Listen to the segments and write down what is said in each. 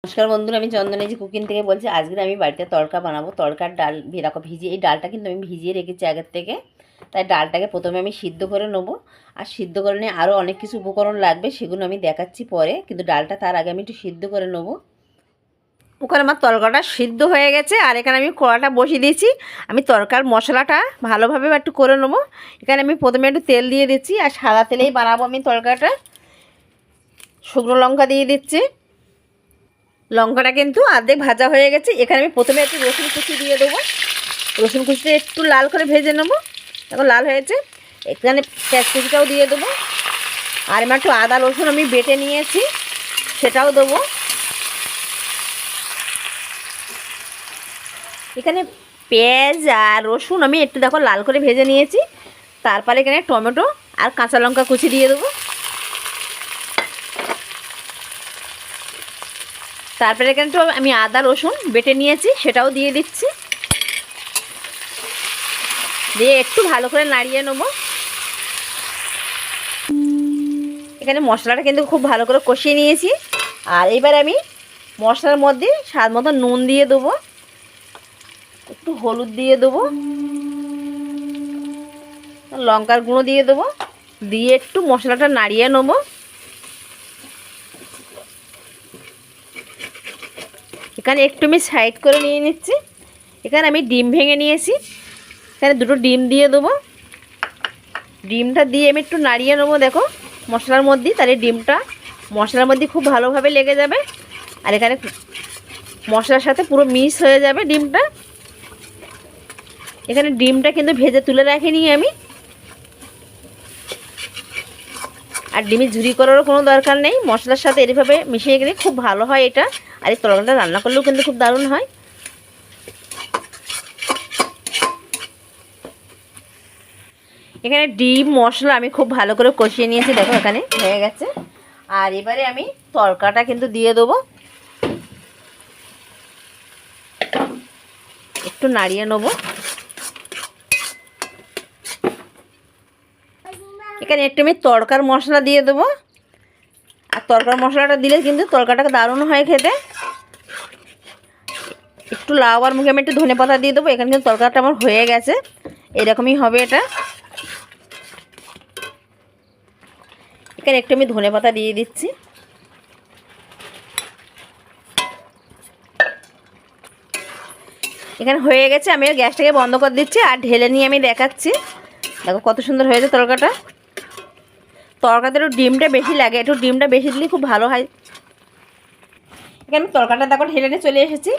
নমস্কার বন্ধুরা, আমি চন্দনেজি কুকিং থেকে বলছি। আজকে আমি বাড়িতে তড়কা বানাবো। তড়কার ডাল দেখো ভিজিয়ে, এই ডালটা কিন্তু আমি ভিজিয়ে রেখেছি আগের থেকে। তাই ডালটাকে প্রথমে আমি সিদ্ধ করে নেবো। আর সিদ্ধ করে নিয়ে আরও অনেক কিছু উপকরণ লাগবে, সেগুলো আমি দেখাচ্ছি পরে। কিন্তু ডালটা তার আগে আমি একটু সিদ্ধ করে নেবো। ওখানে আমার তড়কাটা সিদ্ধ হয়ে গেছে, আর এখানে আমি কড়াটা বসিয়ে দিয়েছি। আমি তড়কার মশলাটা ভালোভাবে একটু করে নেবো। এখানে আমি প্রথমে একটু তেল দিয়ে দিচ্ছি, আর সাদা তেলেই বানাবো আমি তড়কাটা। শুকনো লঙ্কা দিয়ে দিচ্ছি। লঙ্কাটা কিন্তু অর্ধেক ভাজা হয়ে গেছে। এখানে আমি প্রথমে একটু রসুন কুচি দিয়ে দেবো। রসুন কুচিটা একটু লাল করে ভেজে নেবো। এখন লাল হয়েছে, এখানে পেঁয়াজ কুচিটাও দিয়ে দেবো। আর আমার একটু আদা রসুন আমি বেটে নিয়েছি, সেটাও দেবো। এখানে পেঁয়াজ আর রসুন আমি একটু দেখো লাল করে ভেজে নিয়েছি। তারপরে এখানে টমেটো আর কাঁচা লঙ্কা কুচি দিয়ে দেবো। তারপরে এখানে তো আমি আদা রসুন বেটে নিয়েছি, সেটাও দিয়ে দিচ্ছি। দিয়ে একটু ভালো করে নাড়িয়ে নেব। এখানে মশলাটা কিন্তু খুব ভালো করে কষিয়ে নিয়েছি। আর এবার আমি মশলার মধ্যে স্বাদ মতো নুন দিয়ে দেবো, একটু হলুদ দিয়ে দেবো, লঙ্কার গুঁড়ো দিয়ে দেবো। দিয়ে একটু মশলাটা নাড়িয়ে নেব। এখানে একটু আমি সাইড করে নিয়ে নিচ্ছি। এখানে আমি ডিম ভেঙে নিয়েছি, এখানে দুটো ডিম দিয়ে দেবো। ডিমটা দিয়ে আমি একটু নাড়িয়ে নেবো দেখো মশলার মধ্যে, তাহলে ডিমটা মশলার মধ্যে খুব ভালোভাবে লেগে যাবে। আর এখানে মশলার সাথে পুরো মিক্স হয়ে যাবে ডিমটা। এখানে ডিমটা কিন্তু ভেজে তুলে রাখিনি আমি। আর ডিমের ঝুরি করারও কোনো দরকার নেই, মশলার সাথে এভাবে মিশিয়ে গেলে খুব ভালো হয় এটা। আর এই তরকারিটা রান্না করলেও কিন্তু খুব দারুণ হয়। এখানে ডিম মশলা আমি খুব ভালো করে কষিয়ে নিয়েছি, দেখো এখানে হয়ে গেছে। আর এবারে আমি তড়কাটা কিন্তু দিয়ে দেবো, একটু নাড়িয়ে নেবো। এখানে একটু আমি তড়কার মশলা দিয়ে দেবো। আর তড়কার মশলাটা দিলে কিন্তু তড়কাটা দারুণ হয় খেতে। একটু লাউ আর মুখে আমি একটু ধনে পাতা দিয়ে দেবো। এখানে কিন্তু তড়কাটা আমার হয়ে গেছে, এরকমই হবে এটা। এখানে একটু আমি ধনে পাতা দিয়ে দিচ্ছি। এখানে হয়ে গেছে, আমি গ্যাসটাকে বন্ধ করে দিচ্ছি। আর ঢেলে নিয়ে আমি দেখাচ্ছি, দেখো কত সুন্দর হয়েছে তড়কাটা। তড়কাতে একটু ডিমটা বেশি লাগে, একটু ডিমটা বেশি দিলে খুব ভালো হয়। এখানে আমি তড়কাটা দেখো ঢেলে নিয়ে চলে এসেছি।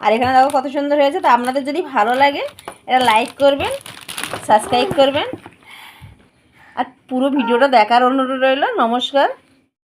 আর এখানে দেখো কত সুন্দর হয়েছে। তা আপনাদের যদি ভালো লাগে এটা লাইক করবেন, সাবস্ক্রাইব করবেন, আর পুরো ভিডিওটা দেখার অনুরোধ রইল। নমস্কার।